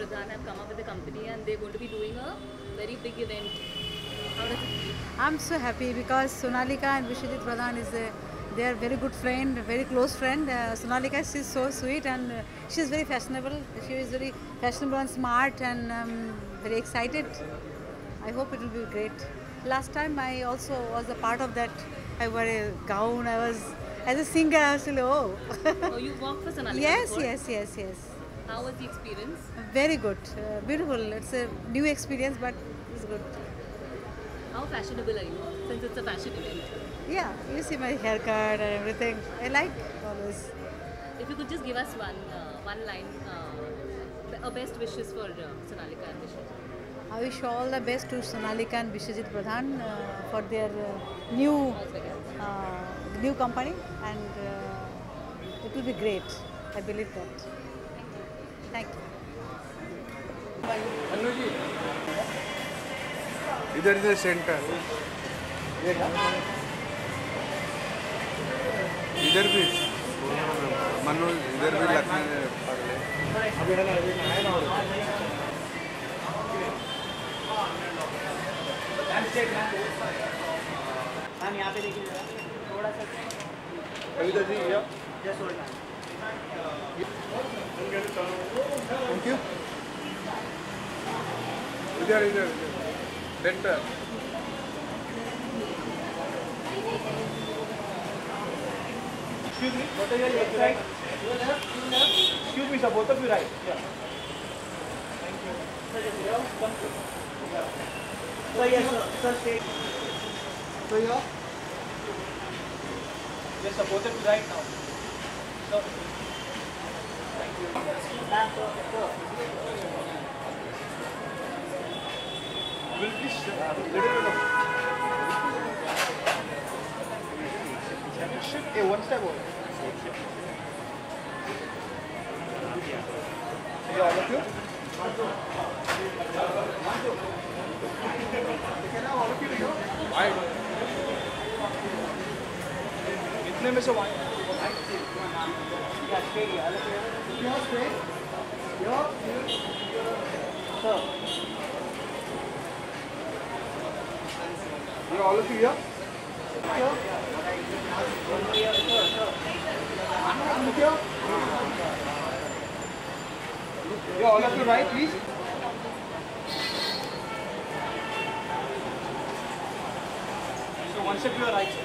Pradhan have come up with a company and they're going to be doing a very big event. How does it feel? I'm so happy because Sonalika and Vishwajit Pradhan they are very good friend, very close friend. Sonalika, she's so sweet and she's very fashionable. She is very fashionable and smart and very excited. I hope it will be great. Last time I also was a part of that. I wore a gown. I was as a singer. I was still Oh, you worked for Sonalika yes, before? yes. How was the experience? Very good, beautiful. It's a new experience, but it's good. How fashionable are you since it's a fashion event? Yeah, you see my haircut and everything. I like always. If you could just give us one line, a best wishes for Sonalika and Vishwajit. I wish all the best to Sonalika and Vishwajit Pradhan for their new new company, and it will be great. I believe that. Thank you. Anu ji इधर centre इधर भी मनु इधर भी लगने ma'am यहाँ पे देखिए थोड़ा सा कविता जी या जस्ट होल्ड थैंक यू इधर इधर centre Excuse me, what are your left right? Excuse me, sir, both of you right. Yeah. Thank you. Sir, just here, come through. Yeah. Sir, yes, sir. Sir, stay. So here. Yes, sir, both of you right now. Sir. Thank you. Ma'am, sir. Will please hey, one step over. Yeah, all of you. कितने में से one ये all of you here Yeah, all of you right, please. So one step to your right, sir.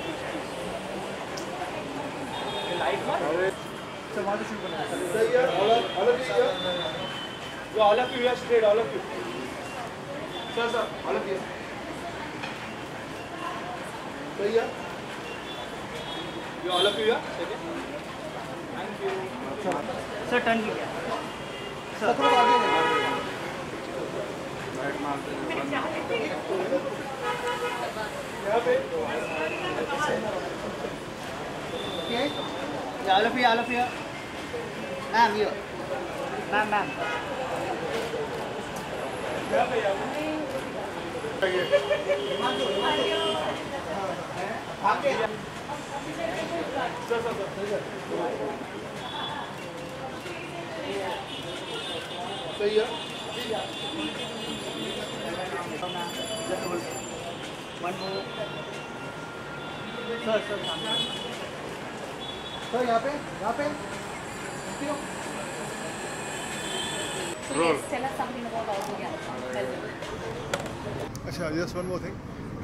The light one. So वहाँ से shoot करना है. all of you here Yeah, all of you here straight, all of you. Sir, all of you. सही है You all of you here. Second. Thank you. Sir, turn कीजिए. Sir. बैठ मारते यहाँ पे. Okay. Yeah, all of you, all of you. Ma'am, here. Ma'am. यहाँ पे. आगे. Sir. सही है Just hold. One more. Sir, sir यहाँ पे So yes, tell us something about all together. अच्छा just one more thing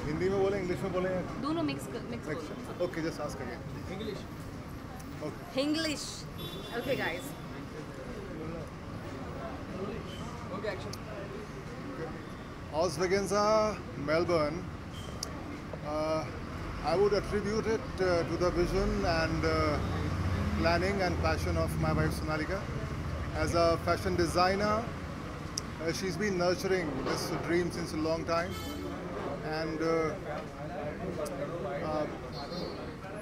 Hindi में बोले इंग्लिश में बोले दोनों mix बोलो. Okay just ask again English. Okay, guys. Okay, action. Osvegenza, Melbourne. I would attribute it to the vision and planning and passion of my wife Sonalika. As a fashion designer, she's been nurturing this dream since a long time, and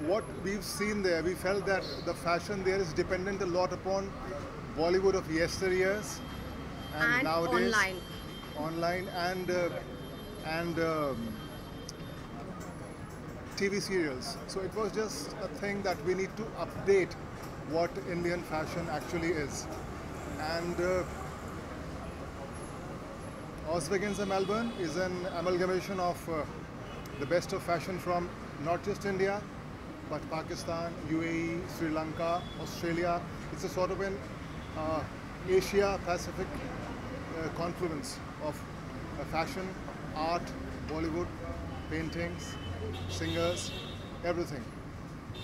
what we've seen there, we felt that the fashion there is dependent a lot upon Bollywood of yesteryears and nowadays online and TV serials. So it was just a thing that we need to update what Indian fashion actually is. And Oswegenza Melbourne is an amalgamation of the best of fashion from not just India, but Pakistan, UAE, Sri Lanka, Australia. It's a sort of an Asia-Pacific confluence of fashion, art, Bollywood, paintings, singers, everything.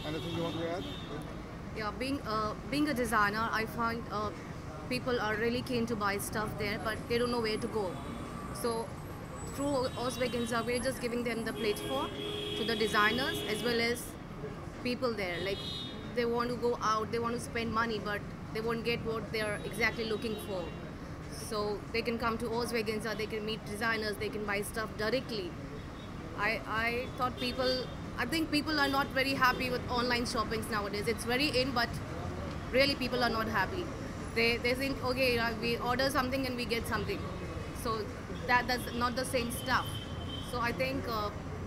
Anything you want to add? Yeah, being a designer, I find people are really keen to buy stuff there, but they don't know where to go. So through Oswegenza, we're just giving them the platform to the designers as well as people there. Like they want to go out, they want to spend money, but they won't get what they're exactly looking for. So they can come to Oswegenza, they can meet designers, they can buy stuff directly. I think people are not very happy with online shoppings nowadays. It's very in, but really people are not happy. They think, okay, we order something and we get something. So that's not the same stuff. So I think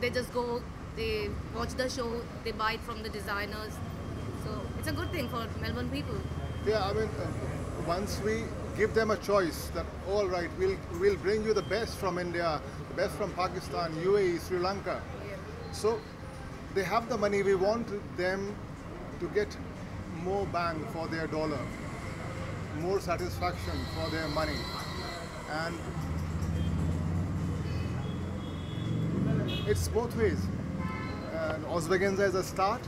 they just go, they watch the show, they buy it from the designers. So it's a good thing for Melbourne people. Yeah, I mean, once we give them a choice that, all right, we'll bring you the best from India, the best from Pakistan, UAE, Sri Lanka. Yeah. So they have the money. We want them to get more bang for their dollar, more satisfaction for their money. And it's both ways. And Oswegenza is a start.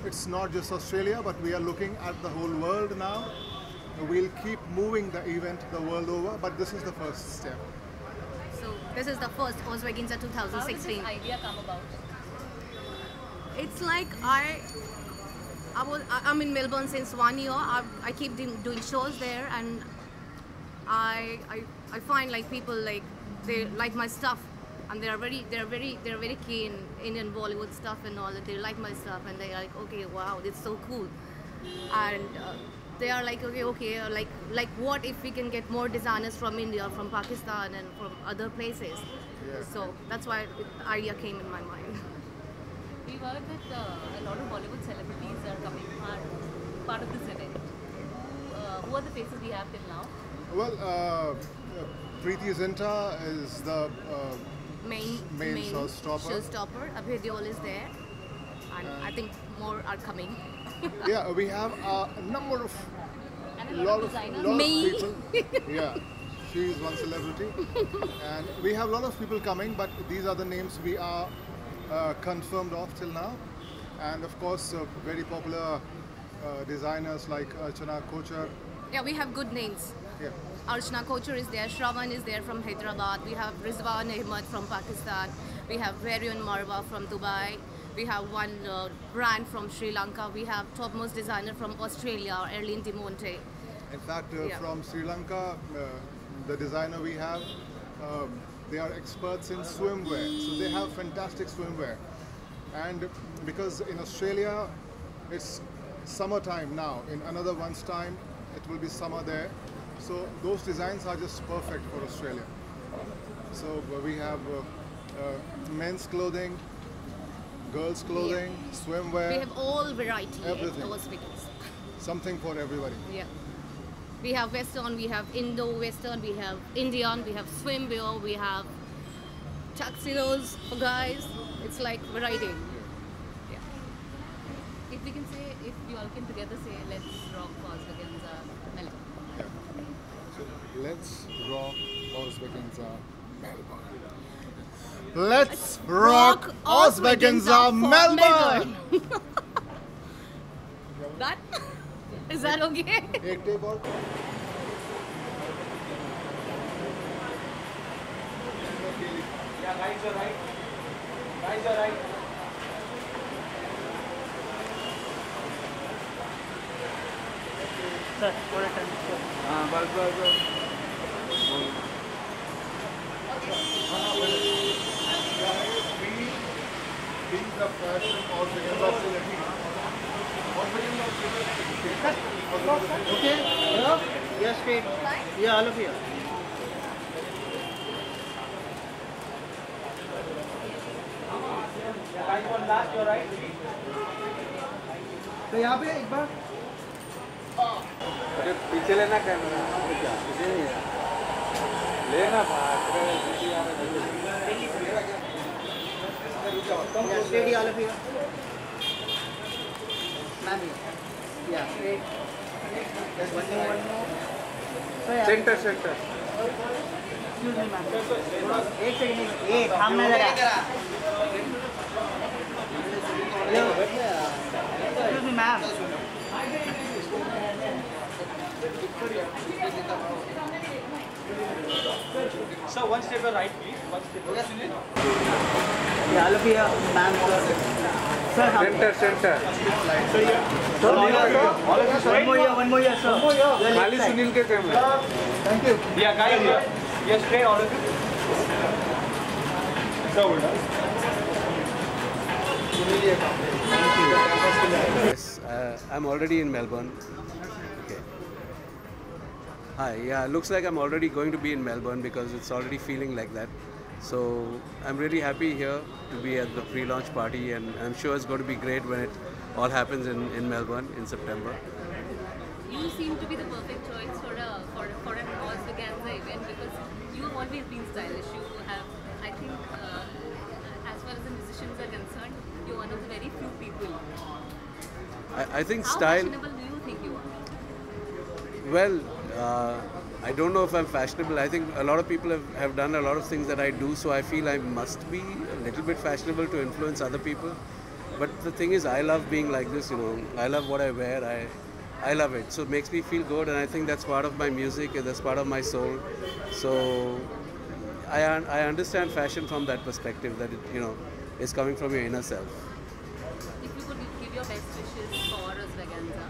It's not just Australia, but we are looking at the whole world now. We'll keep moving the event the world over, but this is the first step. So this is the first Oswegenza How did 2016. this idea come about? It's like I'm in Melbourne since 1 year. I keep doing shows there, and I find like people like they like my stuff, and they're very keen Indian Bollywood stuff and all that. They like my stuff, and they're like, okay, wow, it's so cool, and they are like, okay, like what if we can get more designers from India, from Pakistan, and from other places? Yeah. So that's why the idea came in my mind. We've heard that a lot of Bollywood celebrities are coming part of this event. Who are the faces we have till now? Well, Preeti Zinta is the Main showstopper. Abhay Deol is there, and I think more are coming. yeah, we have a number of And a lot of designers. Me. people. Yeah, she is one celebrity, and we have a lot of people coming. But these are the names we are confirmed of till now, and of course, very popular designers like Archana Kochar. Yeah, we have good names. Yeah, Archana Kochar is there, Shravan is there from Hyderabad, we have Rizwan Ahmed from Pakistan, we have Varian Marwa from Dubai, we have one brand from Sri Lanka, we have topmost designer from Australia, Erlene de Monte. in fact, Yeah. from Sri Lanka, the designer we have, they are experts in swimwear, so they have fantastic swimwear. And because in Australia, it's summertime now. In another one's time, it will be summer there. So those designs are just perfect for Australia. So we have men's clothing, girls' clothing, swimwear, We have all variety Everything. at Oswegenza. something for everybody. Yeah. We have Western, we have Indo-Western, we have Indian, we have swimwear, we have tuxedos for guys. It's like variety. Yeah. If we can say, if you all can together say, let's rock Oswegenza Melbourne. Yeah. So let's rock Oswegenza Melbourne. Let's rock Oswegenza Melbourne. That? Is that okay? एक tape और Yeah, guys are right. Guys are right. Sir, for a time. बस being the fashion Oswegenza Okay. Hello? Yeah, straight. Yeah, all of you. Guys, one last, you're right. तो यहाँ पे एक बार अरे पीछे लेना कैमरा क्या पीछे नहीं है लेना भाग Come steady, all of you. Ma'am, yeah, straight. Just one more. So, yeah. Centre Excuse me, ma'am. एक सेकंड ये थामना जरा. Excuse me, ma'am. So one step right, please. One step. Yeah, all of you, ma'am, sir. Sir, centre one more year, sir. खाली सुनील के camera. Thank you. Yeah, guys, here. Yes, straight, all of you. So hold on. Yes, I'm already in Melbourne. Okay. Hi, yeah, looks like I'm already going to be in Melbourne because it's already feeling like that. So I'm really happy here to be at the pre-launch party, and I'm sure it's going to be great when it all happens in Melbourne in September. You seem to be the perfect choice for an Oz Veganza event because you've always been stylish. You have, I think, as far as the musicians are concerned, you're one of the very few people. I think How style. fashionable do you think you are? Well, I don't know if I'm fashionable. I think a lot of people have done a lot of things that I do, so I feel I must be a little bit fashionable to influence other people. But the thing is, I love being like this, you know. I love what I wear. I love it. So it makes me feel good, and I think that's part of my music, and that's part of my soul. So I understand fashion from that perspective, that it, you know, is coming from your inner self. If you could give your best wishes for Oz Veganza,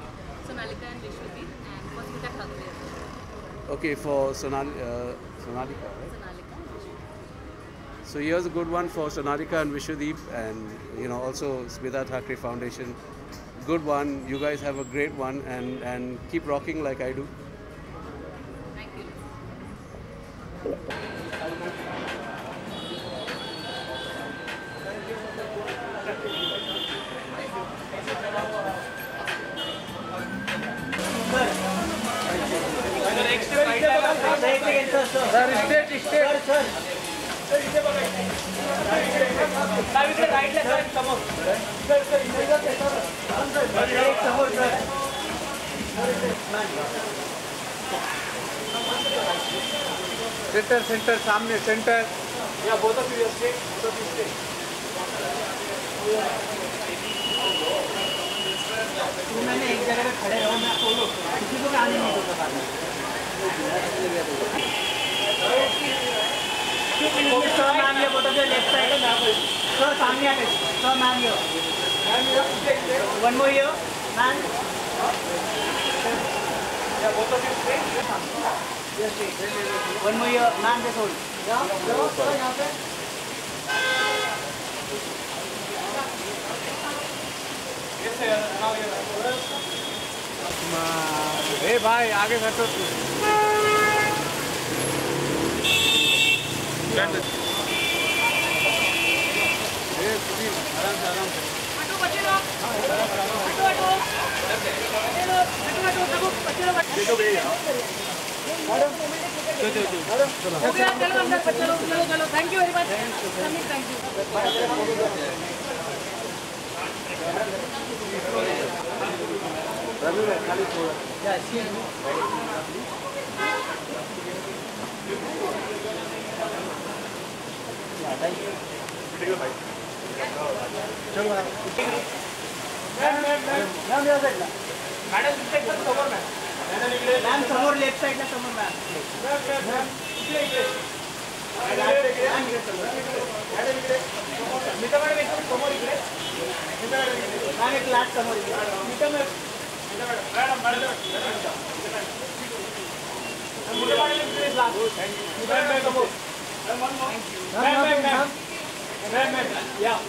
Sonalika and Vishwadeep, and what's with that hug there? Okay, for Sonalika, right? Sonalika and Vishwadeep. So here's a good one for Sonalika and Vishwadeep, and you know, also Smita Thakre Foundation. Good one. You guys have a great one, and keep rocking like I do. Thank you. Centre सामने centre. Yeah, both of you are straight. Both of you straight. मैंने एक जगह पे खड़े रहो, मैं solo किसी को आने नहीं दूंगा बाद में. Sir, ma'am, ये both of you left side है. Sir, सामने आके. Sir, ma'am, here. One more here, ma'am. Yeah, both of you straight. Yes, straight. One more here, ma'am, just hold. Yeah, sir, यहाँ पे. Yes, sir. Now you are. ए भाई आगे घटो तू. ए सुनील आराम से. Thank you very much. Thank you. Yeah, excuse me. Yeah, thank you. चलो ma'am यहाँ साइड ला. Madam, this side पर समोर ma'am. मैम समोर लेफ्ट साइड ला समोर मैम. मीठा मॅडम एकदम समोर इकडे. मैम एक लास्ट समोर इकडे. मीठा मॅडम. मॅडम. मीठा मॅडम इकडे लास्ट. मॅम समोर. Ma'am. Yeah.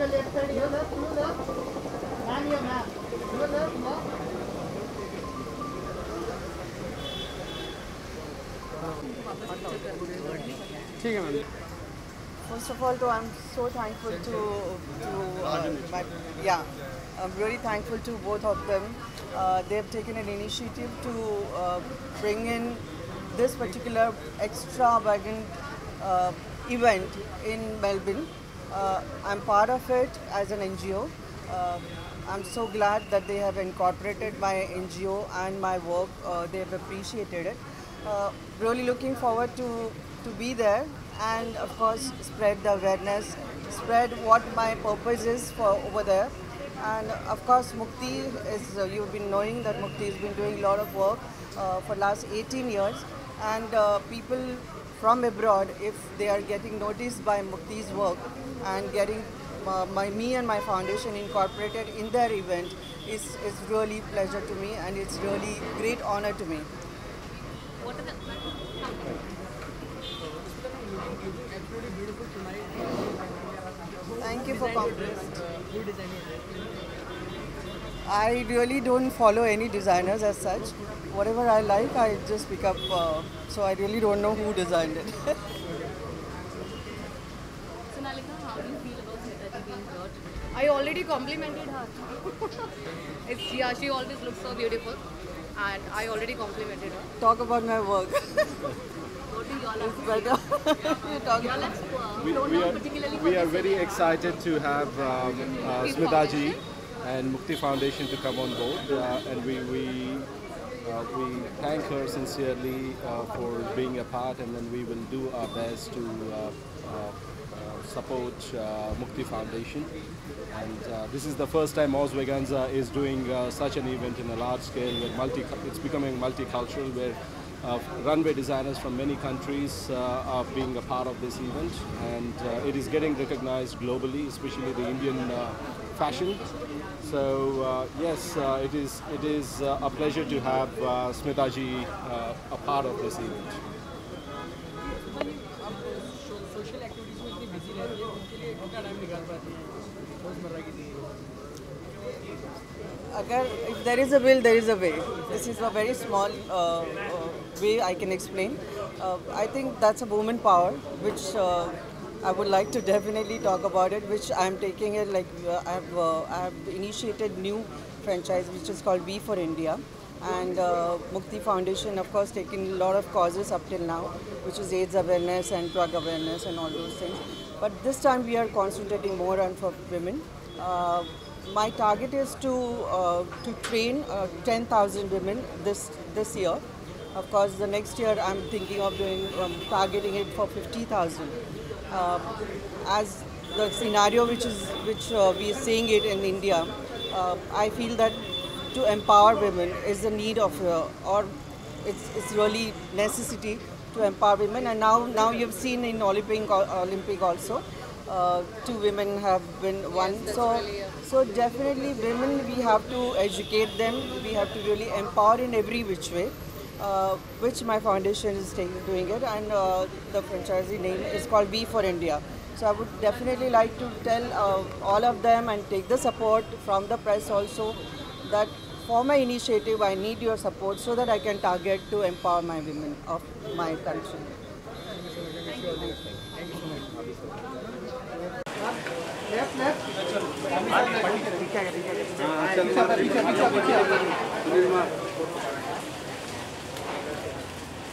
left side, your left, your left. Ma'am, your ma'am. Your left, ma'am. ठीक है ma'am. First of all, I'm so thankful I'm really thankful to both of them. They have taken an initiative to bring in this particular extravagant event in Melbourne. I'm part of it as an NGO. I'm so glad that they have incorporated my NGO and my work. They have appreciated it. Really looking forward to be there and of course spread the awareness, spread what my purpose is for over there. And of course Mukti is, you've been knowing that Mukti has been doing a lot of work for last 18 years, and people from abroad, if they are getting noticed by Mukti's work and getting me and my foundation incorporated in their event is really pleasure to me, and it's really great honor to me. What are the... Thank you for compliments. I really don't follow any designers as such. Whatever I like, I just pick up. So I really don't know who designed it. Sonalika, how do you feel about Smita being brought? I already complimented her. She always looks so beautiful, and I already complimented her. Talk about my work. What do y'all have to say? We are very excited to have Smita ji and Mukti Foundation to come on board, and we thank her sincerely for being a part, and then we will do our best to support Mukti Foundation. And this is the first time Ozveganza is doing such an event in a large scale, where it's becoming multicultural, where runway designers from many countries are being a part of this event, and it is getting recognized globally, especially the Indian fashion. So yes, it is a pleasure to have Smita ji a part of this event. Social activities में इतनी busy रहती है, उनके लिए कितना time निकाल पाती है रोजमर्रा की जिंदगी में? If there is a will, there is a way. This is a very small way I can explain. I think that's a woman power, which I would like to definitely talk about it, which I'm taking it like I have initiated new franchise which is called We for India, and Mukti Foundation of course taking a lot of causes up till now, which is AIDS awareness and drug awareness and all those things. But this time we are concentrating more on for women. My target is to train 10,000 women this year. Of course, the next year I'm thinking of doing targeting it for 50,000. As the scenario which we are seeing it in India, I feel that to empower women is the need of, or it's really necessity to empower women. And now you've seen in Olympic also. 2 women have been won. So definitely women, we have to educate them. We have to really empower in every which way, which my foundation is doing it, and the franchisee name is called We for India. So I would definitely like to tell all of them and take the support from the press also, that for my initiative I need your support so that I can target to empower my women of my country.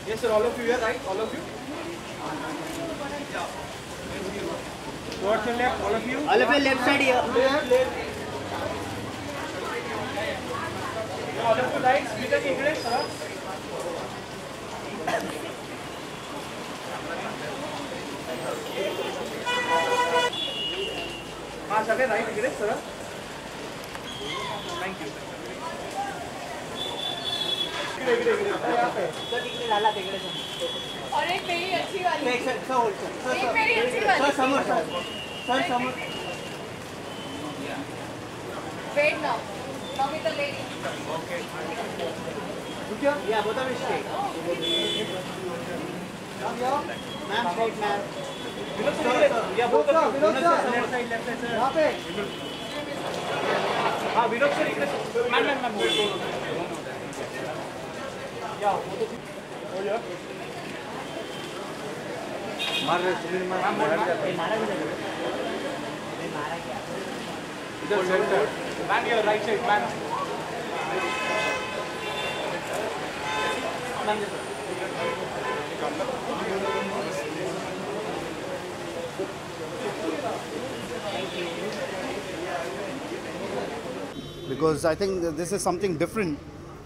Yes sir, all of you here, right? All of you? Towards your left, all of you? All of you left side here. Left. All of you right, speaker की इकडे sir. हाँ सगळे right इकडे sir. Thank you. और एक मेरी अच्छी वाली। एक मेरी अच्छी वाली। सर समोर. Wait now. Now with the lady. Okay. Yeah, both of you stay. Ma'am, straight, ma'am. Yeah, both of you. Left side, sir. यहाँ पे. हाँ, विनोद सर इकडे. Ma'am. Yeah, both of you. Oh yeah. मार रहे सुनील मार इधर centre man your right side man because I think that this is something different,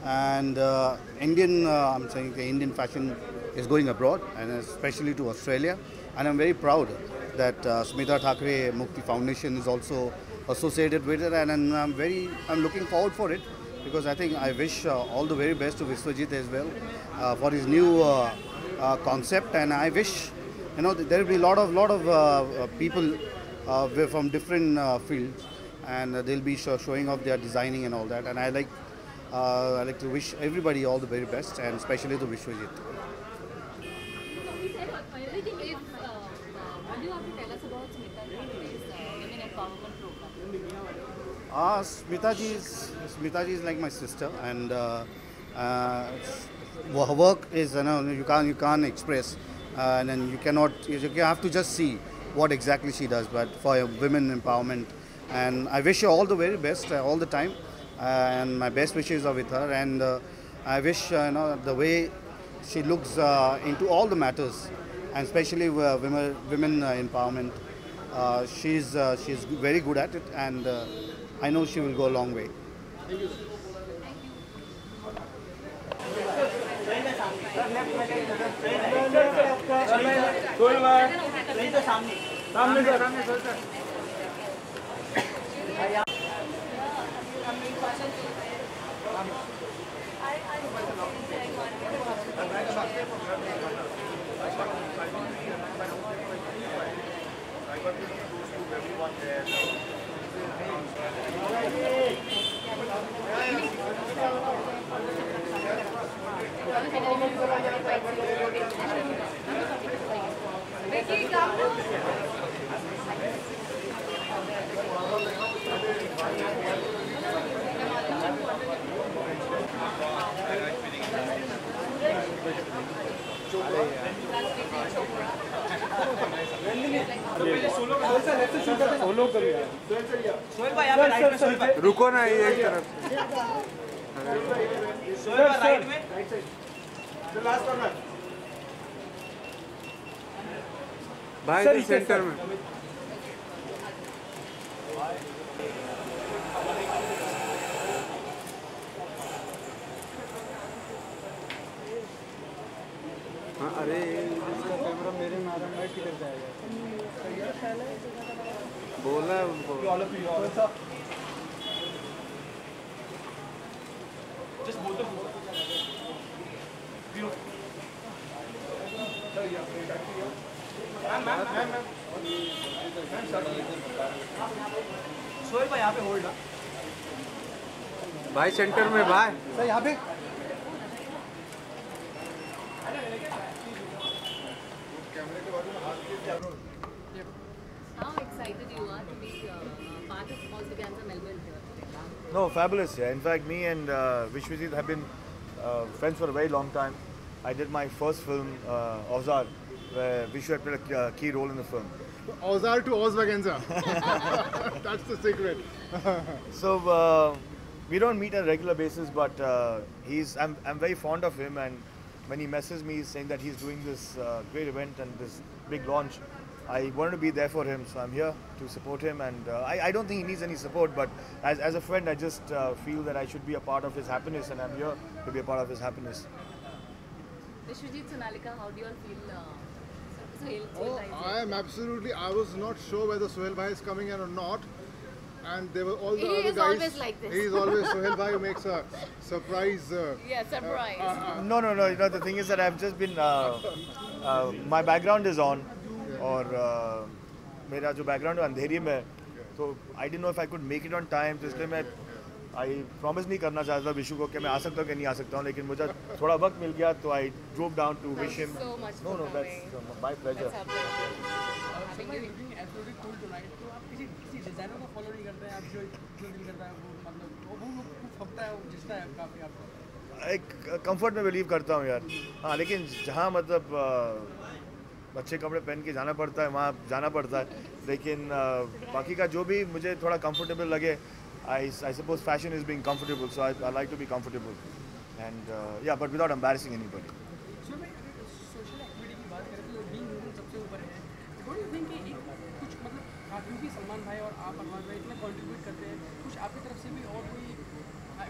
and I'm saying the Indian fashion is going abroad, and especially to Australia, and I'm very proud that Smita Thakre Mukti Foundation is also associated with it, and I'm looking forward for it, because I think I wish all the very best to Vishwajit as well for his new concept, and I wish there will be a lot of people from different fields, and they'll be showing off their designing and all that, and I like to wish everybody all the very best, and especially to Vishwajit. What do you have to tell us about Smita Ji's Women Empowerment Program? Smita ji is like my sister, and her work is you can't express, and then you have to just see what exactly she does, but for women empowerment. And I wish her all the very best all the time, and my best wishes are with her, and I wish the way she looks into all the matters, and especially women empowerment. She's very good at it, and I know she will go a long way. Thank you. रुको ना ये एक तरफ right में भाई centre में हाँ अरे इसका कैमरा मेरे में आ रहा है किधर जाएगा बोला है उनको सोहेल भाई यहाँ पे होल्ड ना भाई सेंटर में भाई सर यहाँ पे How excited you are to be part of Ozveganza Melbourne here? No, fabulous. Yeah. In fact, me and Vishwajit have been friends for a very long time. I did my first film, Auzar, where Vishwa played a key role in the film. Auzar to Ozveganza. That's the secret. So we don't meet on a regular basis, but I'm very fond of him, and when he messages me saying that he's doing this great event and this big launch, I wanted to be there for him, so I'm here to support him, and I don't think he needs any support, but as a friend I just feel that I should be a part of his happiness, and I'm here to be a part of his happiness. Vishwajit, Sonalika, how do you all feel? I am absolutely, I was not sure whether Sohail Bhai is coming in or not, and there were all the other guys. He is always like this. He is always Sohail Bhai who makes a surprise. Surprise. No, the thing is that I've just been, my background is on, और मेरा जो background है अंधेरी में है, तो I didn't know if I could make it on time, तो इसलिए मैं आई प्रॉमिस नहीं करना चाहता विशु को कि मैं आ सकता हूँ कि नहीं आ सकता हूँ, लेकिन मुझे थोड़ा वक्त मिल गया तो I drove down to wish him. No that's my pleasure. एक कंफर्ट में बिलीव करता हूँ यार. हाँ, लेकिन जहाँ मतलब अच्छे कपड़े पहन के जाना पड़ता है, वहाँ जाना पड़ता है, लेकिन बाकी का जो भी मुझे थोड़ा कंफर्टेबल लगे, I suppose fashion is being comfortable, so I like to be comfortable, and yeah, but without embarrassing anybody. So मैं सोशल एक्टिविटी की बात करें तो बीइंग ह्यूमन सबसे ऊपर है. डोंट यू थिंक कि एक कुछ मतलब आप क्योंकि सलमान भाई और आप अरमान भाई इतना कंट्रीब्यूट करते हैं, कुछ आपकी तरफ से भी और कोई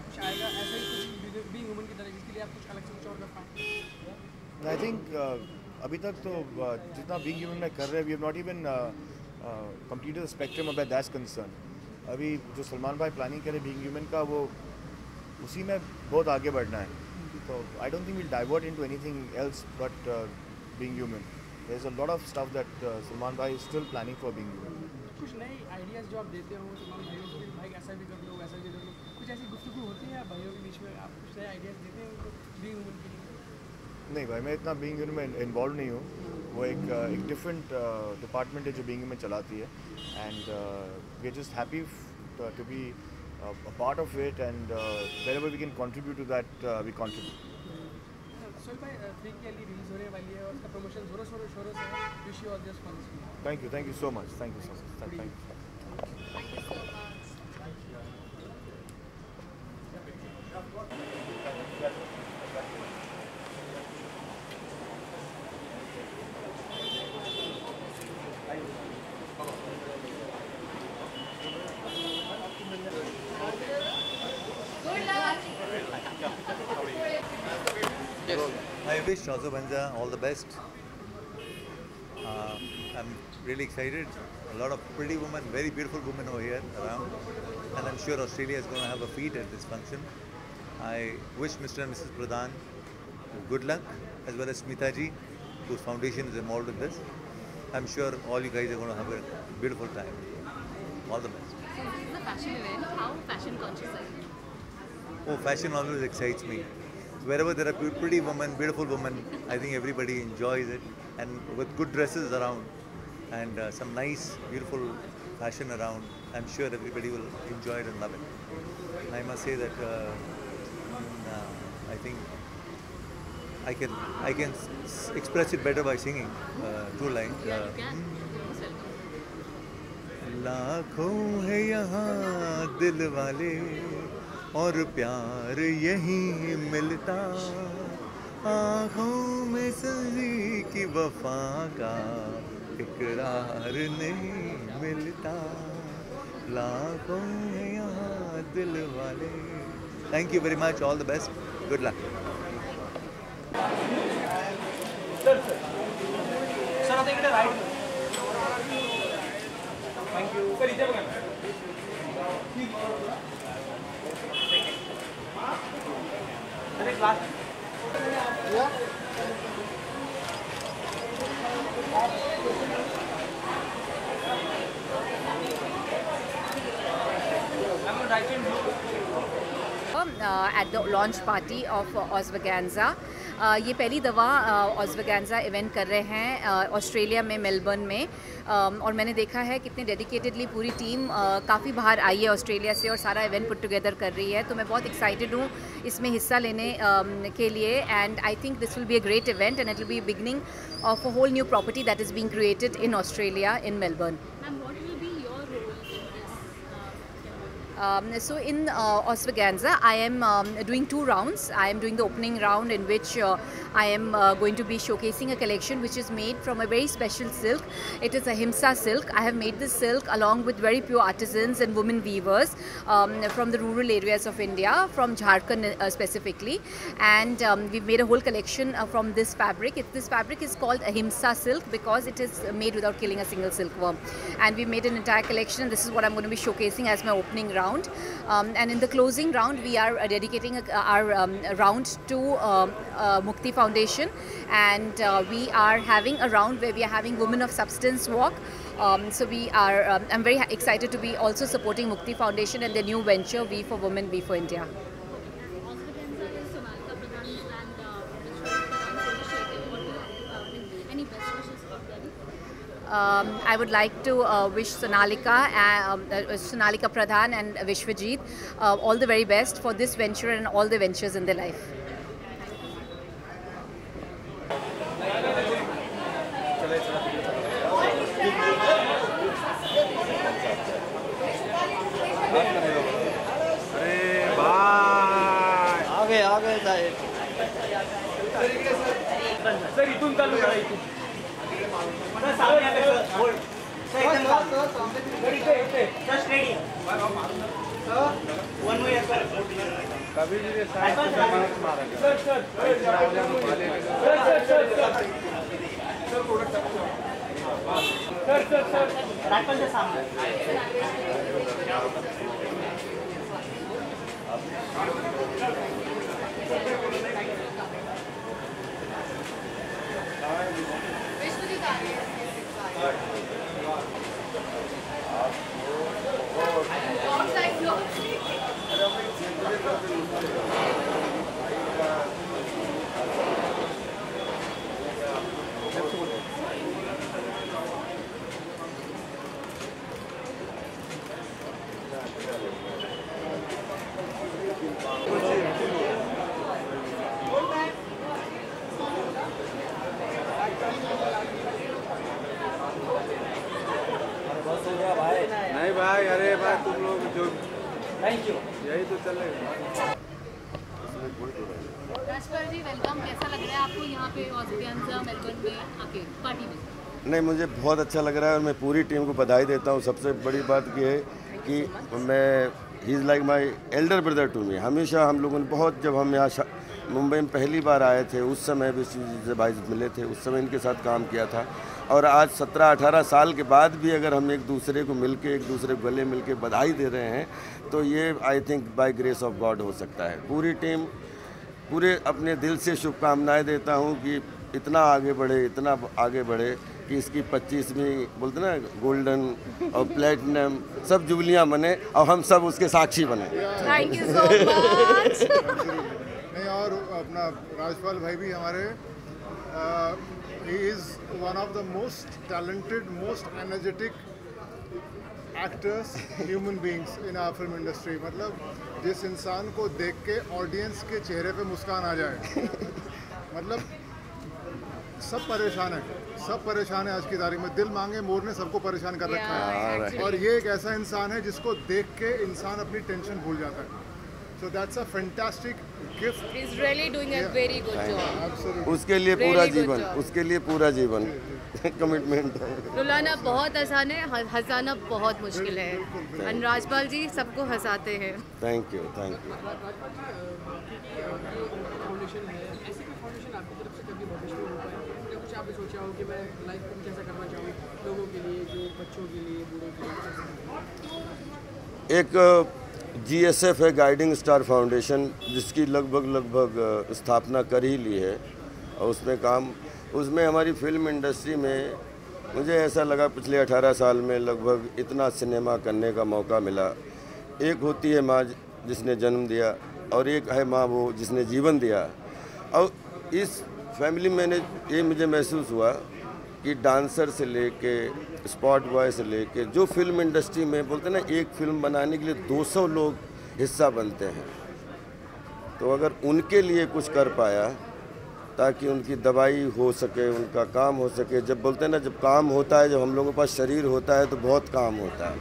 कुछ आएगा ऐसा ही कुछ बीइंग ह्यूमन की तरह जिसके लिए आप कुछ अलग से कुछ और कर पाएँ? I think अभी तक तो जितना बीइंग ह्यूमन में कर रहे हैं, we have not even completed the spectrum of where that's concerned. अभी जो सलमान भाई प्लानिंग करे बीइंग ह्यूमन का, वो उसी में बहुत आगे बढ़ना है. तो I don't think will divert into anything else but being human. There is a lot of stuff that Salman भाई is still planning for being human. कुछ नए आइडियाज़ जो आप देते हो सलमान भाइयों को, भाई ऐसा भी कर लो वैसा भी कर लो, कुछ ऐसी गुफ्तगू होती है भाइयों के बीच में, आप कुछ नए आइडियाज़ देते हैं उनको बीइंग ह्यूमन के लिए? नहीं भाई, मैं इतना बीइंग ह्यूमन में इन्वॉल्व नहीं हूँ. वो एक डिफरेंट डिपार्टमेंट है जो बीइंग ह्यूमन चलाती है, and we are just happy to be a part of it, and wherever we can contribute to that, we contribute. So भाई 3 की रिलीज होने वाली है और उसका प्रमोशन जोरों शोरों से है. Wish you all just for this. Thank you so much. Thank you so much. Thank you. I wish Osweganda all the best. I'm really excited. A lot of pretty women, very beautiful women over here around, and I'm sure Australia is going to have a feat at this function. I wish Mr. and Mrs. Pradhan good luck, as well as Smita ji, whose foundation is involved in this. I'm sure all you guys are going to have a beautiful time. All the best. So this is a fashion event. How fashion conscious are you? Oh, fashion always excites me. Wherever there are pretty women, beautiful women, I think everybody enjoys it, and with good dresses around and some nice, beautiful fashion around, I'm sure everybody will enjoy it and love it. And I must say that I think I can express it better by singing two lines. Yeah, you can. लाखों है यहाँ दिल वाले और प्यार यहीं मिलता, आँखों में सजी की वफा का इकरार नहीं मिलता, लाखों है यहाँ दिल वाले. Thank you very much. All the best. Good luck. Sir, I think it is right. Thank you. Sir, इधर बना. अरे class. Yeah. At the launch party of Osweganza. ये पहली दफ़ा Osweganza इवेंट कर रहे हैं ऑस्ट्रेलिया में, मेलबर्न में, और मैंने देखा है कितने डेडिकेटेडली पूरी टीम काफ़ी बाहर आई है ऑस्ट्रेलिया से और सारा इवेंट पुट टुगेदर कर रही है. तो मैं बहुत एक्साइटेड हूँ इसमें हिस्सा लेने के लिए, and I think this will be a great event and it will be beginning of a whole new property that is being created in Australia, in Melbourne. So in Osweganza, I am doing 2 rounds. I am doing the opening round, in which I am going to be showcasing a collection which is made from a very special silk. It is Ahimsa silk. I have made this silk along with very pure artisans and women weavers from the rural areas of India, from Jharkhand specifically. And we've made a whole collection from this fabric. This fabric is called Ahimsa silk because it is made without killing a single silkworm. And we've made an entire collection. This is what I'm going to be showcasing as my opening round. And in the closing round, we are dedicating our round to Mukti Foundation, and we are having a round where we are having Women of Substance walk. So we are, I'm very excited to be also supporting Mukti Foundation and their new venture, We for Women, We for India. I would like to wish Sonalika Pradhan and Vishwajit all the very best for this venture and all the ventures in their life. Sir इथून चालू करा इथून. Sir सामने आले sir. Hold. Sir एकदम सामने. Sir इथे इथे. Sir straight. Sir one way sir. कभी भी ये साइड से मारा. Sir sir. Sir sir sir. Sir product. Sir sir sir. Rifle के सामने. नहीं भाई, अरे भाई तुम लोग जो थैंक यू यही तो चलेगा. राजपाल जी वेलकम. कैसा लग रहा है आपको यहाँ पे ऑस्वेगांजा मेलबर्न में आके पार्टी में? नहीं, मुझे बहुत अच्छा लग रहा है और मैं पूरी टीम को बधाई देता हूँ. सबसे बड़ी बात ये है कि मैं he is like my elder brother to me. हमेशा हम लोगों ने बहुत, जब हम यहाँ मुंबई में पहली बार आए थे उस समय भी से भाई मिले थे, उस समय इनके साथ काम किया था. और आज 17-18 साल के बाद भी अगर हम एक दूसरे को मिल के, एक दूसरे को गले मिल के बधाई दे रहे हैं तो ये I think by grace of God हो सकता है. पूरी टीम, पूरे अपने दिल से शुभकामनाएं देता हूं कि इतना आगे बढ़े, इतना आगे बढ़े कि इसकी 25वीं बोलते ना गोल्डन और प्लेटिनम सब जुबलियां बने और हम सब उसके साक्षी बने. Thank you so much. नहीं, और अपना राजपाल भाई भी हमारे he is one of the most talented, most energetic actors, human beings in our film industry. मतलब जिस इंसान को देख के ऑडियंस के चेहरे पे मुस्कान आ जाए. मतलब सब परेशान है, सब परेशान है आज की तारीख में. दिल मांगे मोर ने सबको परेशान कर रखा है. और ये एक ऐसा इंसान है जिसको देख के इंसान अपनी टेंशन भूल जाता है. So that's a fantastic gift. He's really doing a very good job. Absolutely. उसके लिए पूरा जीवन, उसके लिए पूरा जीवन कमिटमेंट है. रुलाना बहुत आसान है, हंसाना बहुत मुश्किल है. और राजपाल जी सबको हंसाते हैं. Thank you, thank you. Foundation है, ऐसी कोई फाउंडेशन आपकी तरफ से कभी भविष्य में हो पाए? या कुछ आपने सोचा हो कि मैं लाइफ में कैसा करना चाहूँ लोगों के लिए, जो बच्चों के लिए, बूढ़ों के लिए? एक GSF है, गाइडिंग स्टार फाउंडेशन, जिसकी लगभग स्थापना कर ही ली है. और उसमें हमारी फिल्म इंडस्ट्री में मुझे ऐसा लगा पिछले 18 साल में लगभग इतना सिनेमा करने का मौका मिला. एक होती है माँ जिसने जन्म दिया और एक है माँ वो जिसने जीवन दिया. और इस फैमिली में ये मुझे महसूस हुआ कि डांसर से लेके स्पॉट बॉय से लेके जो फिल्म इंडस्ट्री में बोलते हैं ना, एक फिल्म बनाने के लिए 200 लोग हिस्सा बनते हैं. तो अगर उनके लिए कुछ कर पाया ताकि उनकी दवाई हो सके, उनका काम हो सके. जब बोलते हैं ना, जब काम होता है, जब हम लोगों के पास शरीर होता है तो बहुत काम होता है.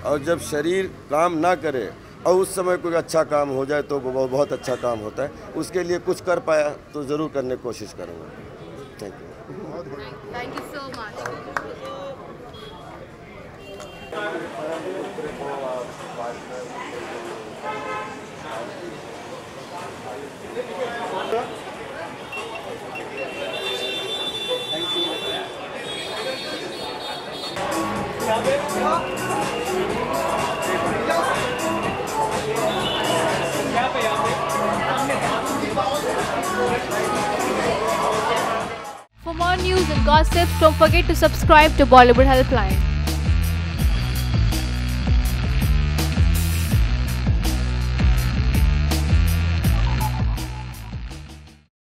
और जब शरीर काम ना करे और उस समय कोई अच्छा काम हो जाए तो वो बहुत अच्छा काम होता है. उसके लिए कुछ कर पाया तो ज़रूर करने की कोशिश करूँगा. Thank you. Thank you so much. For more news and gossip, don't forget to subscribe to Bollywood Helpline.